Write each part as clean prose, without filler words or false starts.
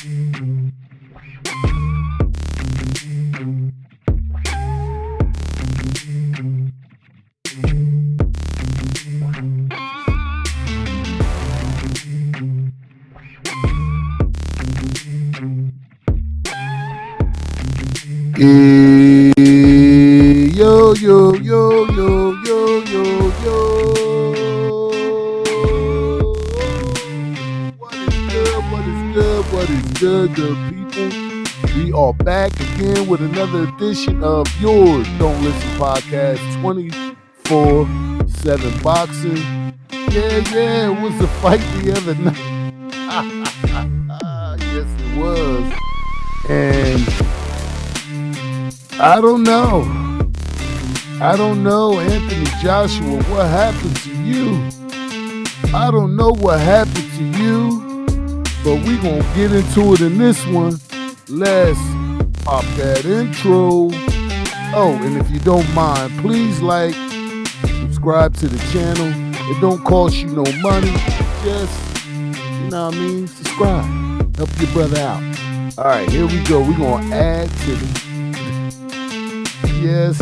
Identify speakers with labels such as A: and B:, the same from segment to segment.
A: Yo, yo, yo, yo, yo, yo, yo. What is good? What is good? What is good, good people? We are back again with another edition of yours Don't Listen Podcast 24/7 Boxing. Yeah, it was a fight the other night. Yes, it was. And I don't know, Anthony Joshua, what happened to you? I don't know what happened to you, but we're going to get into it in this one. Let's pop that intro. Oh, and if you don't mind, please like, subscribe to the channel. It don't cost you no money. Just, subscribe. Help your brother out. All right, here we go. We're going to add to the... Yes.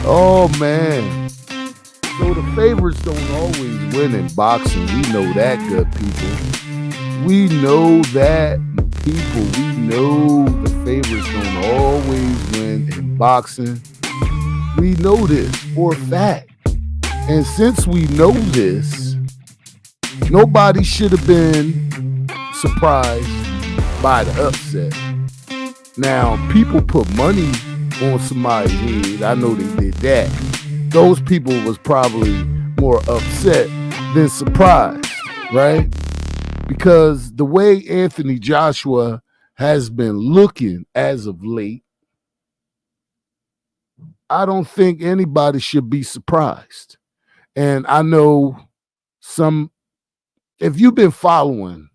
A: Oh, man. So the favorites don't always win in boxing. We know that, good people. We know that, people. We know the favorites don't always win in boxing. We know this for a fact. And since we know this, nobody should have been surprised by the upset. Now, people put money on somebody's head. I know they did that. Those people was probably more upset than surprised, right? Because the way Anthony Joshua has been looking as of late, I don't think anybody should be surprised. And I know if you've been following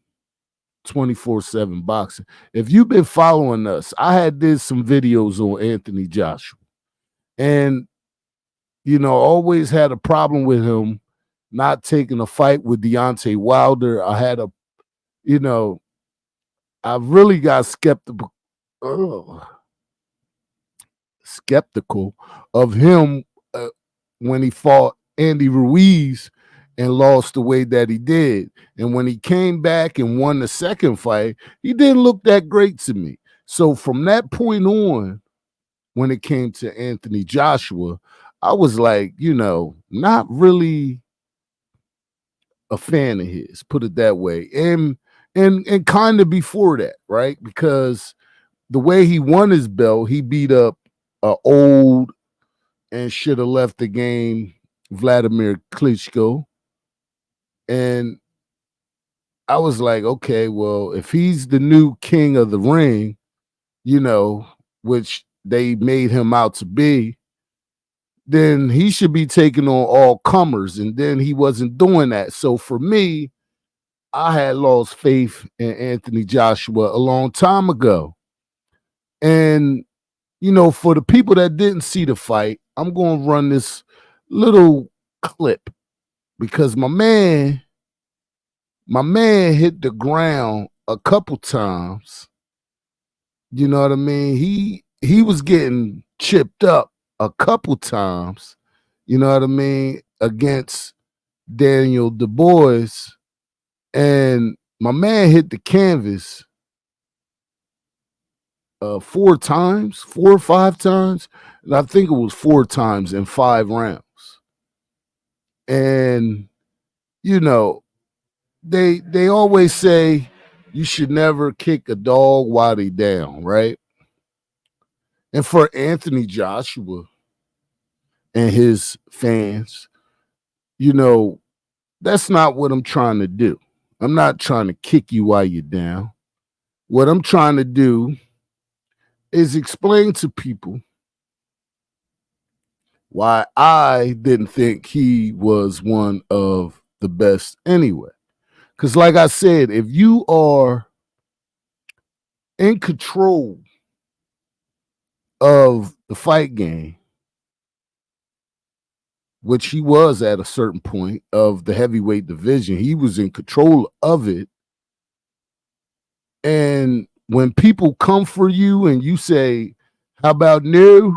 A: 24/7 boxing, if you've been following us, I did some videos on Anthony Joshua, and always had a problem with him not taking a fight with Deontay Wilder. I really got skeptical of him when he fought Andy Ruiz and lost the way that he did. And when he came back and won the second fight, he didn't look that great to me. So from that point on, when it came to Anthony Joshua, I was like, not really a fan of his, put it that way. And kind of before that, right? Because the way he won his belt, he beat up old and should have left the game Vladimir Klitschko. And I was like, okay, well, if he's the new king of the ring, which they made him out to be, then he should be taking on all comers. And then he wasn't doing that. So for me, I had lost faith in Anthony Joshua a long time ago. And, for the people that didn't see the fight, I'm going to run this little clip because my man hit the ground a couple times. You know what I mean? He was getting chipped up a couple times, you know what I mean, against Daniel Dubois. And my man hit the canvas 4 or 5 times. And I think it was 4 times in 5 rounds. And, they always say you should never kick a dog while they down, right? And for Anthony Joshua and his fans, that's not what I'm trying to do. I'm not trying to kick you while you're down. What I'm trying to do is explain to people why I didn't think he was one of the best anyway. Because like I said, if you are in control of the fight game, which he was at a certain point of the heavyweight division, he was in control of it And when people come for you and you say, how about no?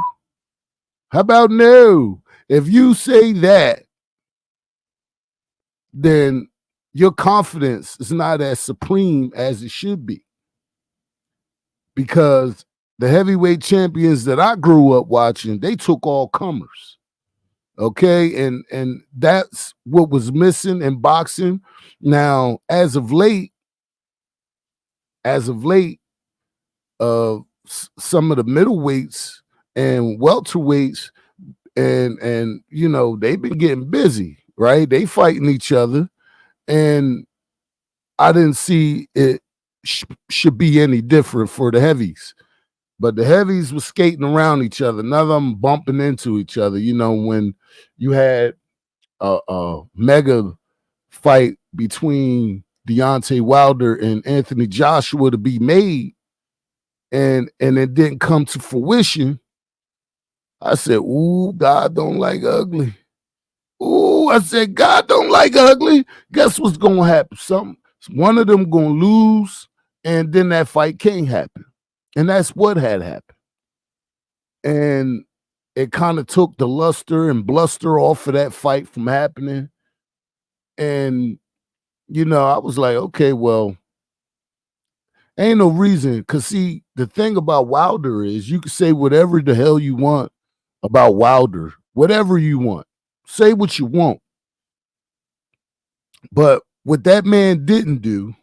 A: How about no? If you say that, then your confidence is not as supreme as it should be. Because the heavyweight champions that I grew up watching, they took all comers. Okay. And that's what was missing in boxing. Now, as of late, some of the middleweights and welterweights and they've been getting busy, right? They fighting each other, and I didn't see it should be any different for the heavies. But the heavies were skating around each other, none of them bumping into each other. When you had a mega fight between Deontay Wilder and Anthony Joshua to be made, and it didn't come to fruition, I said, ooh, God don't like ugly. Ooh, I said, God don't like ugly. Guess what's going to happen? One of them going to lose, and then that fight can't happen. And that's what had happened. And it kind of took the luster and bluster off of that fight from happening. And, I was like, okay, well, ain't no reason. Because, see, the thing about Wilder is you can say whatever the hell you want about Wilder, whatever you want. Say what you want. But what that man didn't do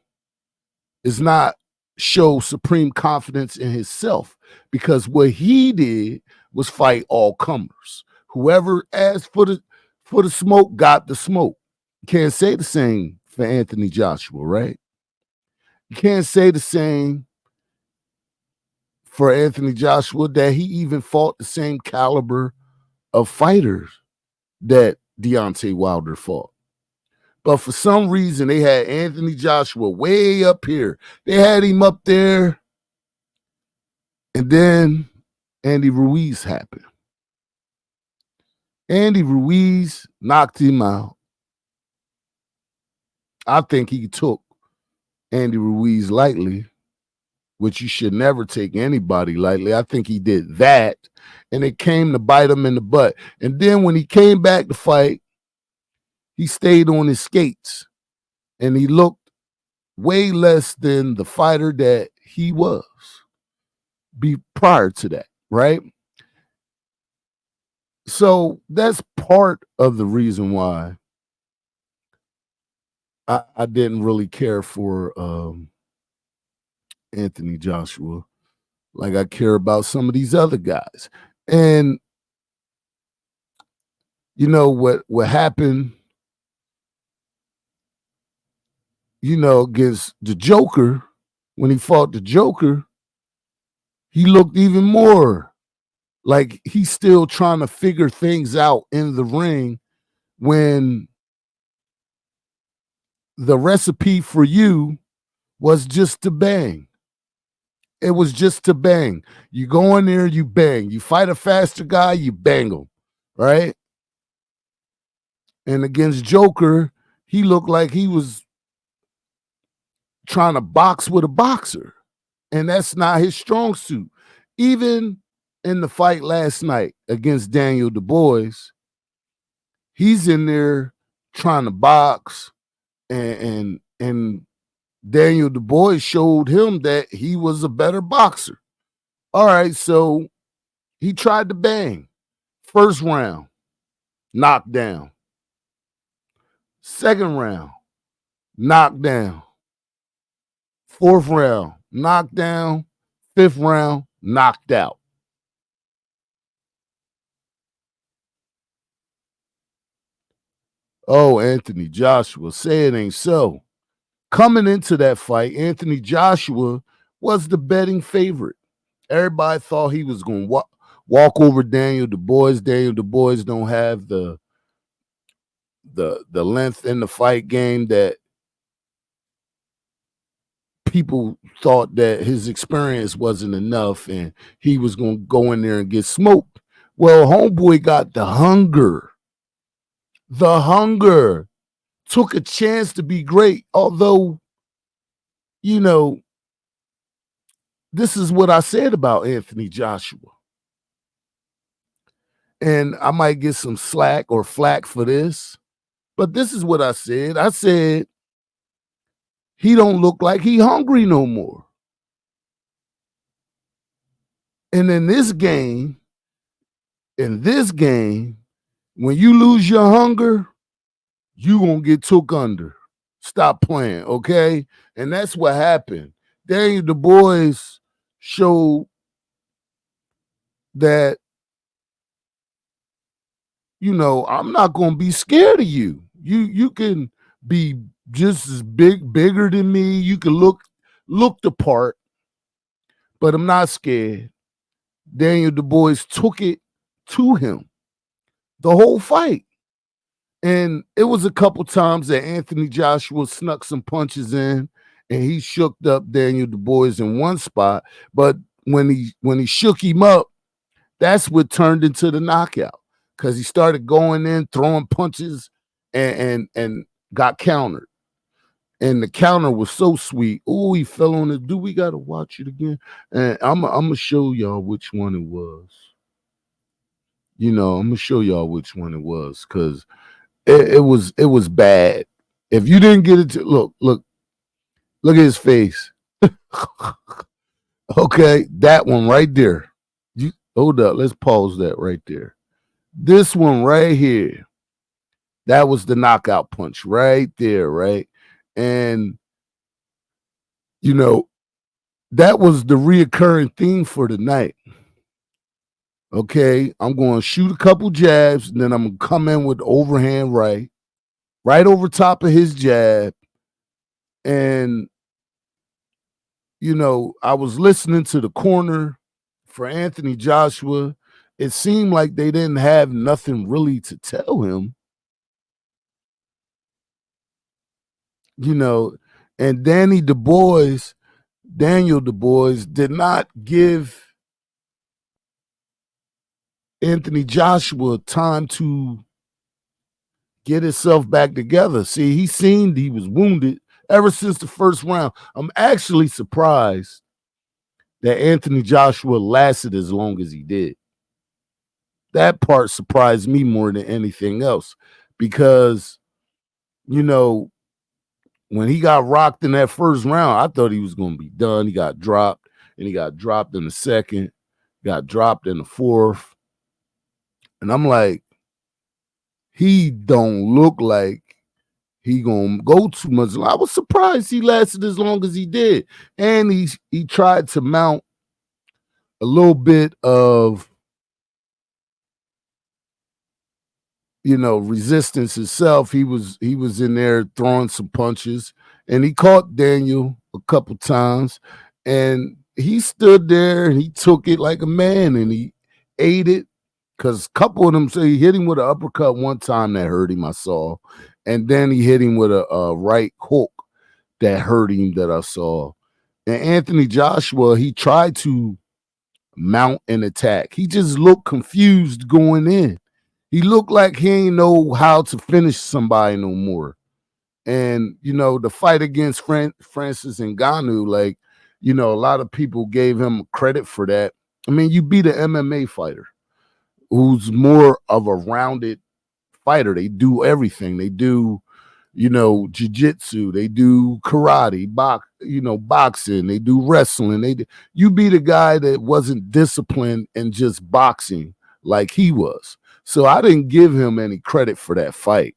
A: is not show supreme confidence in himself, because what he did was fight all comers. Whoever asked for the smoke got the smoke. You can't say the same for Anthony Joshua, right? You can't say the same for Anthony Joshua, that he even fought the same caliber of fighters that Deontay Wilder fought. But for some reason, they had Anthony Joshua way up here. They had him up there. And then Andy Ruiz happened. Andy Ruiz knocked him out. I think he took Andy Ruiz lightly, which you should never take anybody lightly. I think he did that, and it came to bite him in the butt. And then when he came back to fight, he stayed on his skates, and he looked way less than the fighter that he was prior to that, right? So that's part of the reason why I didn't really care for Anthony Joshua like I care about some of these other guys. And what happened, against the Joker, when he fought the Joker, he looked even more like he's still trying to figure things out in the ring, when the recipe for you was just to bang. It was just to bang. You go in there, you bang. You fight a faster guy, you bang him, right? And against Joker, he looked like he was trying to box with a boxer, and that's not his strong suit. Even in the fight last night against Daniel Dubois, he's in there trying to box, and Daniel Dubois showed him that he was a better boxer. All right, so he tried to bang. First round, knocked down. Second round, knocked down. Fourth round, knocked down. Fifth round, knocked out. Oh, Anthony Joshua, say it ain't so. Coming into that fight, Anthony Joshua was the betting favorite. Everybody thought he was going to walk over Daniel Dubois. Daniel Dubois don't have the length in the fight game that people thought, that his experience wasn't enough and he was going to go in there and get smoked. Well, homeboy got the hunger. The hunger. Took a chance to be great, although, this is what I said about Anthony Joshua. And I might get some slack or flack for this, but this is what I said. I said he don't look like he hungry no more. And in this game, when you lose your hunger, you gonna get took under. Stop playing, okay? And that's what happened. Daniel Dubois showed that, I'm not gonna be scared of you. You can be just as bigger than me. You can look the part, but I'm not scared. Daniel Dubois took it to him the whole fight. And it was a couple times that Anthony Joshua snuck some punches in and he shooked up Daniel Dubois in one spot. But when he shook him up, that's what turned into the knockout, because he started going in, throwing punches, and got countered. And the counter was so sweet. Oh, he fell on it. We got to watch it again. And I'm going to show y'all which one it was. I'm going to show y'all which one it was, because it was bad. If you didn't get it to look at his face. Okay, that one right there. Hold up, let's pause that right there. This one right here, that was the knockout punch right there, right? And that was the reoccurring theme for the night. Okay, I'm going to shoot a couple jabs, and then I'm going to come in with overhand right over top of his jab. And, I was listening to the corner for Anthony Joshua. It seemed like they didn't have nothing really to tell him. And Daniel Dubois did not give Anthony Joshua time to get himself back together. See, he was wounded ever since the first round. I'm actually surprised that Anthony Joshua lasted as long as he did. That part surprised me more than anything else, because, when he got rocked in that first round, I thought he was going to be done. He got dropped, and he got dropped in the second, got dropped in the fourth. And I'm like, he don't look like he gonna go too much. I was surprised he lasted as long as he did. And he tried to mount a little bit of, resistance himself. He was in there throwing some punches, and he caught Daniel a couple times, and he stood there and he took it like a man, and he ate it, because a couple of them say he hit him with an uppercut one time that hurt him, I saw, and then he hit him with a right hook that hurt him that I saw. And Anthony Joshua, he tried to mount an attack. He just looked confused going in. He looked like he ain't know how to finish somebody no more. And, the fight against Francis Ngannou, like, a lot of people gave him credit for that. I mean, you beat an MMA fighter who's more of a rounded fighter. They do everything. They do, jiu-jitsu. They do karate, boxing. They do wrestling. You beat a guy that wasn't disciplined in just boxing like he was. So I didn't give him any credit for that fight.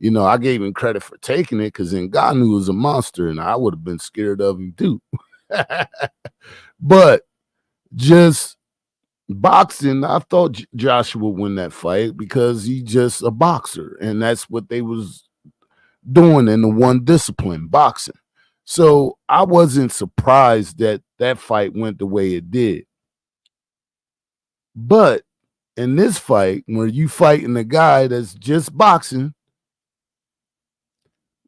A: I gave him credit for taking it, because Ngannou was a monster, and I would have been scared of him too. But just boxing, I thought Joshua would win that fight, because he's just a boxer, and that's what they was doing in the one discipline, boxing. So I wasn't surprised that that fight went the way it did. But in this fight, where you fighting a guy that's just boxing,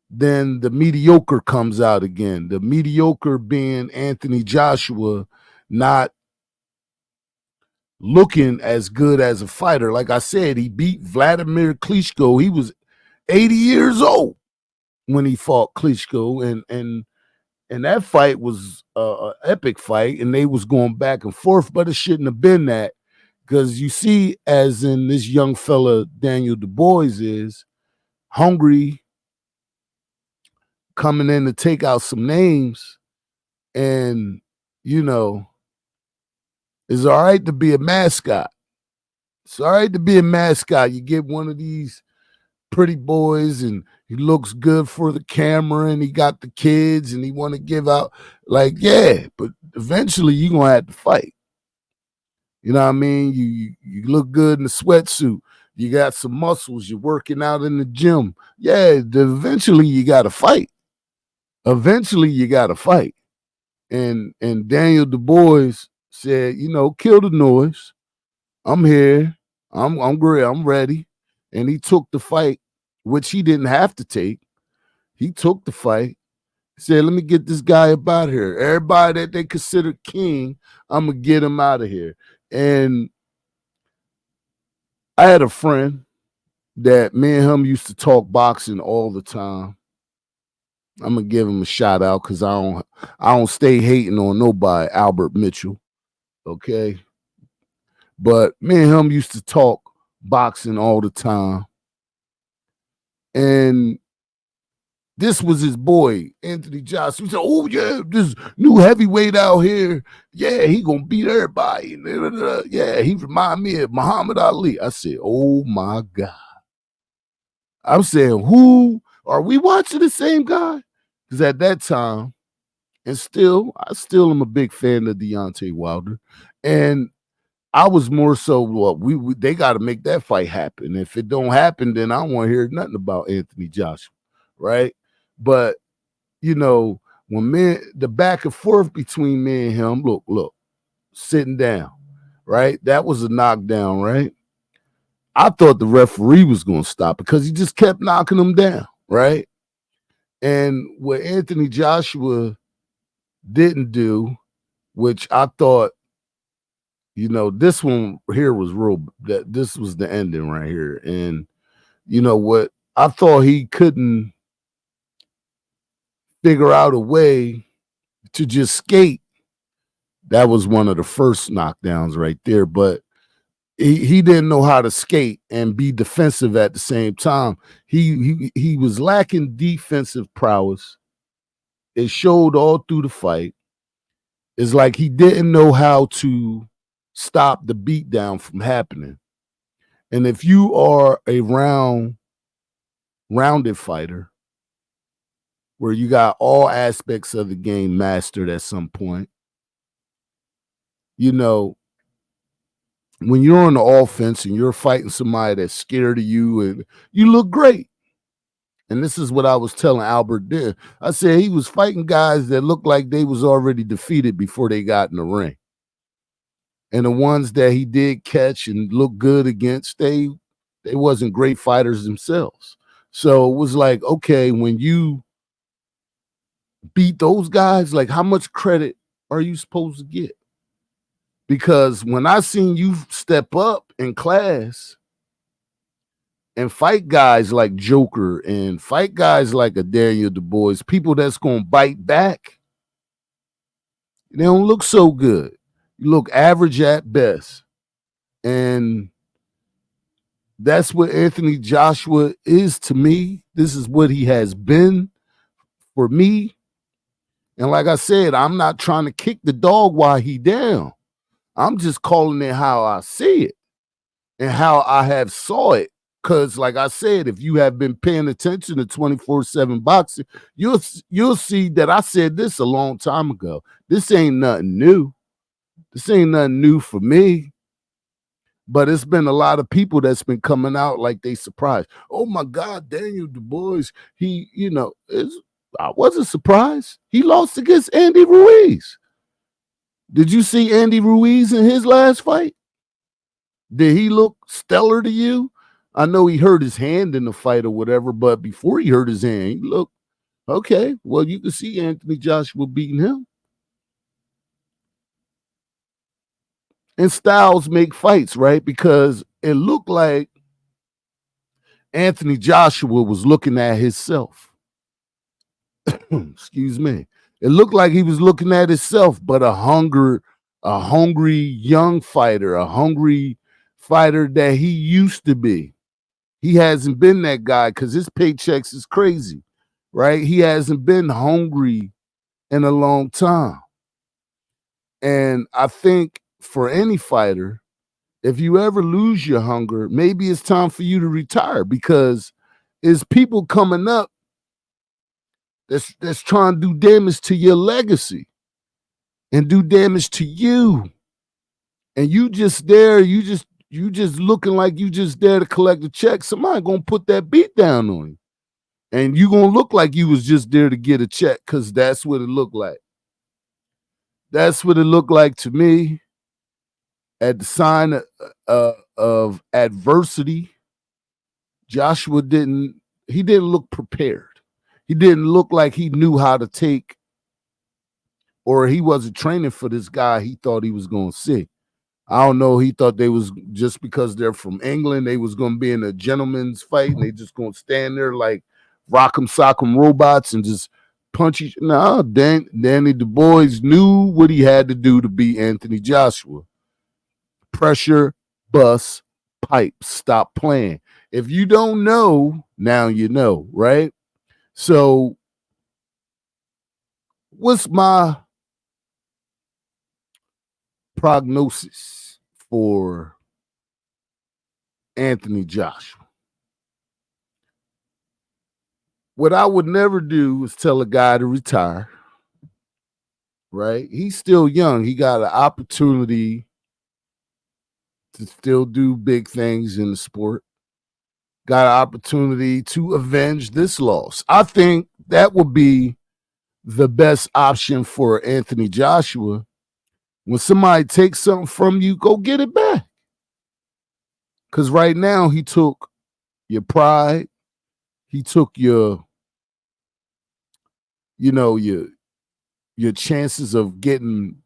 A: then the mediocre comes out again. The mediocre being Anthony Joshua, not looking as good as a fighter. Like I said, he beat Vladimir Klitschko. He was 80 years old when he fought Klitschko, And that fight was a epic fight, and they was going back and forth, but it shouldn't have been that. Because you see, as in this young fella, Daniel Dubois is hungry, coming in to take out some names, and, you know, it's all right to be a mascot. It's all right to be a mascot. You get one of these pretty boys and he looks good for the camera and he got the kids and he want to give out, like, yeah, but eventually you're going to have to fight. You know what I mean? You look good in the sweatsuit. You got some muscles. You're working out in the gym. Yeah, eventually you got to fight. Eventually you got to fight. And Daniel Dubois said, you know, kill the noise. I'm here. I'm great. I'm ready. And he took the fight, which he didn't have to take. He took the fight. He said, let me get this guy up out of here. Everybody that they consider king, I'm going to get him out of here. And I had a friend that me and him used to talk boxing all the time. I'm going to give him a shout out because I don't stay hating on nobody, Albert Mitchell. Okay. But me and him used to talk boxing all the time. And this was his boy, Anthony Joshua. He said, oh, yeah, this new heavyweight out here. Yeah, he going to beat everybody. Yeah, he remind me of Muhammad Ali. I said, oh, my God. I'm saying, who? Are we watching the same guy? Because at that time, and I still am a big fan of Deontay Wilder. And I was more so, well, they got to make that fight happen. If it don't happen, then I don't want to hear nothing about Anthony Joshua, right? But, you know, when the back and forth between me and him, look, sitting down, right? That was a knockdown, right? I thought the referee was going to stop because he just kept knocking him down, right? And what Anthony Joshua didn't do, which I thought, you know, this one here was real, that this was the ending right here. And, you know what, I thought he couldn't figure out a way to just skate. That was one of the first knockdowns right there. But he didn't know how to skate and be defensive at the same time. He was lacking defensive prowess. It showed all through the fight. It's like he didn't know how to stop the beatdown from happening. And if you are a rounded fighter, where you got all aspects of the game mastered at some point, you know, when you're on the offense and you're fighting somebody that's scared of you, and you look great. And this is what I was telling Albert there. I said he was fighting guys that looked like they was already defeated before they got in the ring. And the ones that he did catch and look good against, they wasn't great fighters themselves. So it was like, okay, when you beat those guys, like, how much credit are you supposed to get? Because when I seen you step up in class and fight guys like Joker and fight guys like a Daniel Dubois, people that's going to bite back, they don't look so good. You look average at best. And that's what Anthony Joshua is to me. This is what he has been for me. And like I said, I'm not trying to kick the dog while he down. I'm just calling it how I see it and how I have saw it. Because like I said, if you have been paying attention to 24/7 boxing, you'll see that I said this a long time ago. This ain't nothing new. This ain't nothing new for me. But it's been a lot of people that's been coming out like they surprised. Oh my God, Daniel Dubois, I wasn't surprised. He lost against Andy Ruiz. Did you see Andy Ruiz in his last fight? Did he look stellar to you? I know he hurt his hand in the fight or whatever, but before he hurt his hand, he looked okay. Well, you can see Anthony Joshua beating him. And styles make fights, right? Because it looked like Anthony Joshua was looking at himself. excuse me. It looked like he was looking at himself, but a hungry young fighter, a hungry fighter that he used to be. He hasn't been that guy because his paychecks is crazy, right? He hasn't been hungry in a long time. And I think for any fighter, if you ever lose your hunger, maybe it's time for you to retire because it's people coming up that's trying to do damage to your legacy and do damage to you. And you just there, you just looking like you just there to collect a check. Somebody gonna put that beat down on you. And you gonna look like you was just there to get a check because that's what it looked like. That's what it looked like to me. At the sign of adversity, Joshua didn't look prepared. He didn't look like he knew how to take, or he wasn't training for this guy he thought he was going to see. I don't know. He thought they was, just because they're from England, they was going to be in a gentleman's fight and they just going to stand there like rock'em sock'em robots and just punch each. No, Danny Dubois knew what he had to do to beat Anthony Joshua. Pressure, bust, pipe, stop playing. If you don't know, now you know, right? So what's my prognosis for Anthony Joshua? What I would never do is tell a guy to retire, right? He's still young. He got an opportunity to still do big things in the sport. Got an opportunity to avenge this loss. I think that would be the best option for Anthony Joshua. When somebody takes something from you, go get it back. Because right now he took your pride, he took your chances of getting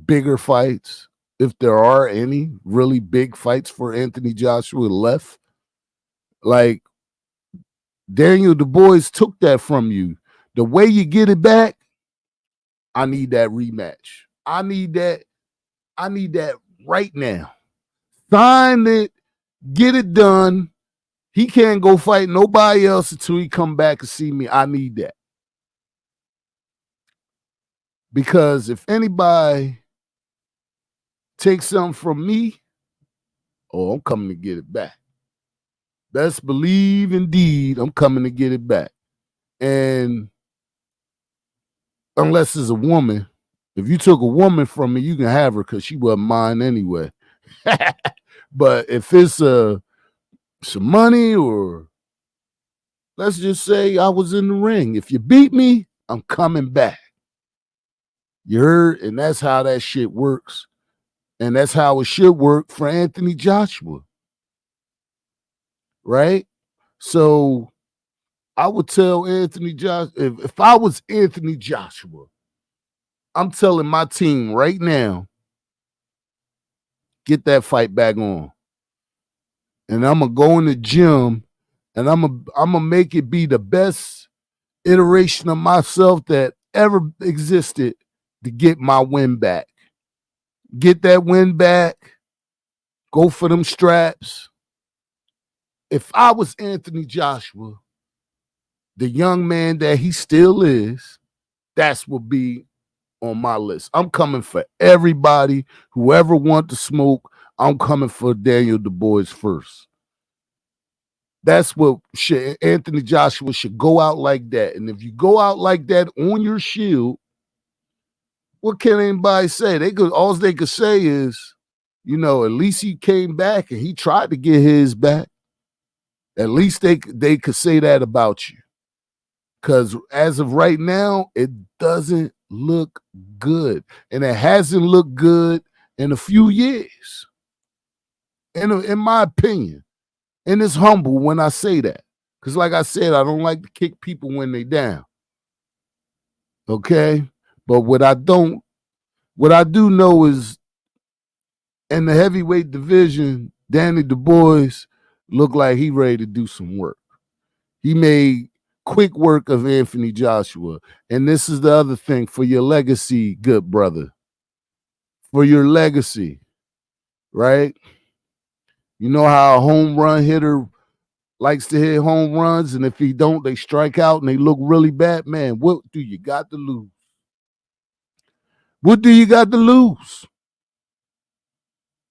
A: bigger fights, if there are any really big fights for Anthony Joshua left. Like, Daniel Dubois took that from you. The way you get it back, I need that rematch. I need that right now. Sign it, get it done. He can't go fight nobody else until he come back and see me. I need that. Because if anybody takes something from me, I'm coming to get it back. Best believe indeed I'm coming to get it back. And unless it's a woman, if you took a woman from me, you can have her because she wasn't mine anyway. But if it's some money, or let's just say I was in the ring, if you beat me, I'm coming back. You heard? And that's how that shit works. And that's how it should work for Anthony Joshua. Right? So I would tell Anthony Joshua, if I was Anthony Joshua, I'm telling my team right now, get that fight back on. And I'm going to go in the gym and I'm going to make it be the best iteration of myself that ever existed to get my win back. Get that win back. Go for them straps. If I was Anthony Joshua, the young man that he still is, that's what be on my list. I'm coming for everybody. Whoever want to smoke, I'm coming for Daniel Dubois first. That's what Anthony Joshua should go out like that. And if you go out like that on your shield, what can anybody say? All they could say is, at least he came back and he tried to get his back. At least they could say that about you. Because as of right now, it doesn't look good. And it hasn't looked good in a few years, in my opinion. And it's humble when I say that. Because like I said, I don't like to kick people when they down. Okay? But what I do know is in the heavyweight division, Danny Dubois looked like he ready to do some work. He made Quick work of Anthony Joshua. And this is the other thing for your legacy, good brother. For your legacy, right? You know how a home run hitter likes to hit home runs, and if he don't, they strike out and they look really bad. Man, what do you got to lose? What do you got to lose?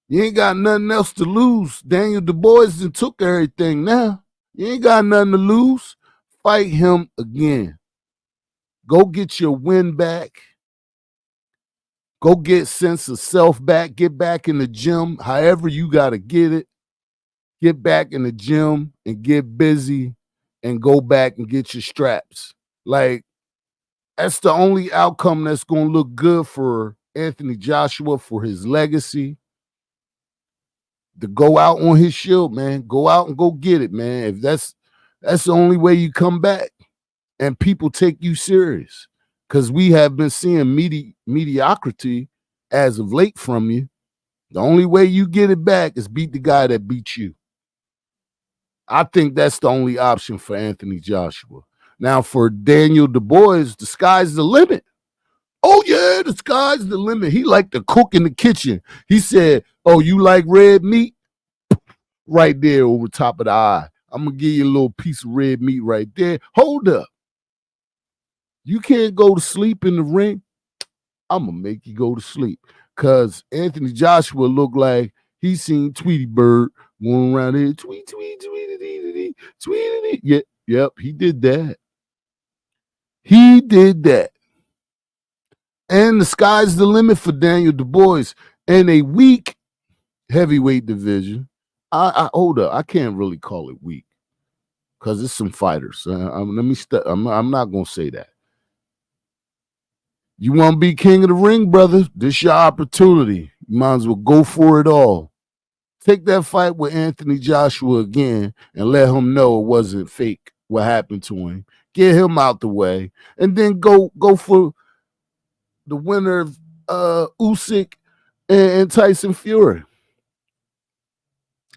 A: You ain't got nothing else to lose. Daniel Dubois done took everything now. You ain't got nothing to lose. Fight him again. Go get your win back. Go get sense of self back. Get back in the gym. However you got to get it. Get back in the gym and get busy and go back and get your straps. Like, that's the only outcome that's going to look good for Anthony Joshua, for his legacy. To go out on his shield, man. Go out and go get it, man. If that's the only way you come back and people take you serious. Because we have been seeing mediocrity as of late from you. The only way you get it back is beat the guy that beat you. I think that's the only option for Anthony Joshua. Now, for Daniel Dubois, the sky's the limit. Oh, yeah, the sky's the limit. He liked to cook in the kitchen. He said, oh, you like red meat? Right there over top of the eye. I'm going to give you a little piece of red meat right there. Hold up. You can't go to sleep in the ring. I'm going to make you go to sleep. Because Anthony Joshua looked like he seen Tweety Bird going around here. Tweet, tweet, tweet, tweet. Yep, he did that. He did that. And the sky's the limit for Daniel Dubois. In a weak heavyweight division, I hold up. I can't really call it weak because it's some fighters. I'm not gonna say that. You want to be king of the ring, brother? This your opportunity. You might as well go for it all. Take that fight with Anthony Joshua again and let him know it wasn't fake what happened to him. Get him out the way, and then go for the winner of Usyk and Tyson Fury.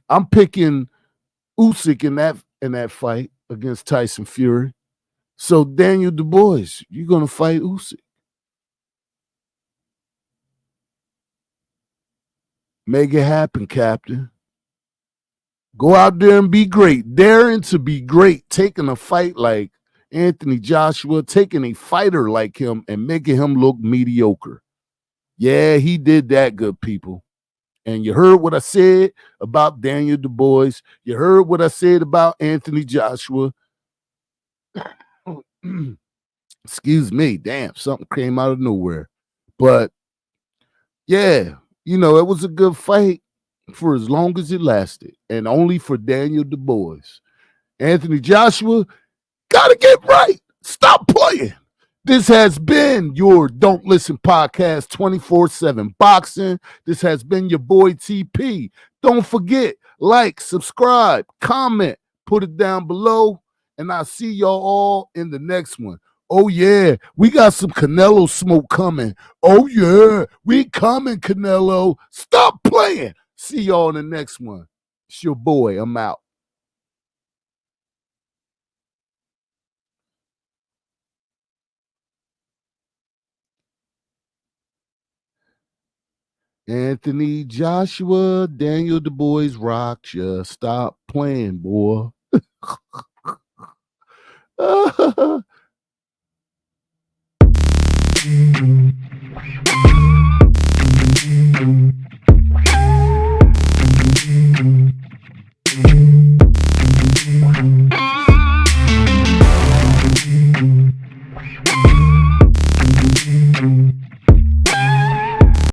A: I'm picking Usyk in that fight against Tyson Fury. So Daniel Dubois, you're gonna fight Usyk. Make it happen, Captain. Go out there and be great. Daring to be great. Taking a fight like Anthony Joshua, taking a fighter like him and making him look mediocre. Yeah, he did that, good people. And you heard what I said about Daniel Dubois. You heard what I said about Anthony Joshua. Excuse me. Damn, something came out of nowhere. But yeah, it was a good fight for as long as it lasted, and only for Daniel Dubois. Anthony Joshua, gotta get right. Stop playing. This has been your Don't Listen podcast 24/7 boxing. This has been your boy TP. Don't forget, like, subscribe, comment, put it down below, and I'll see y'all all in the next one. Oh, yeah, we got some Canelo smoke coming. Oh, yeah, we coming, Canelo. Stop playing. See y'all in the next one. It's your boy. I'm out. Anthony Joshua, Daniel Dubois rocks ya. Stop playing, boy.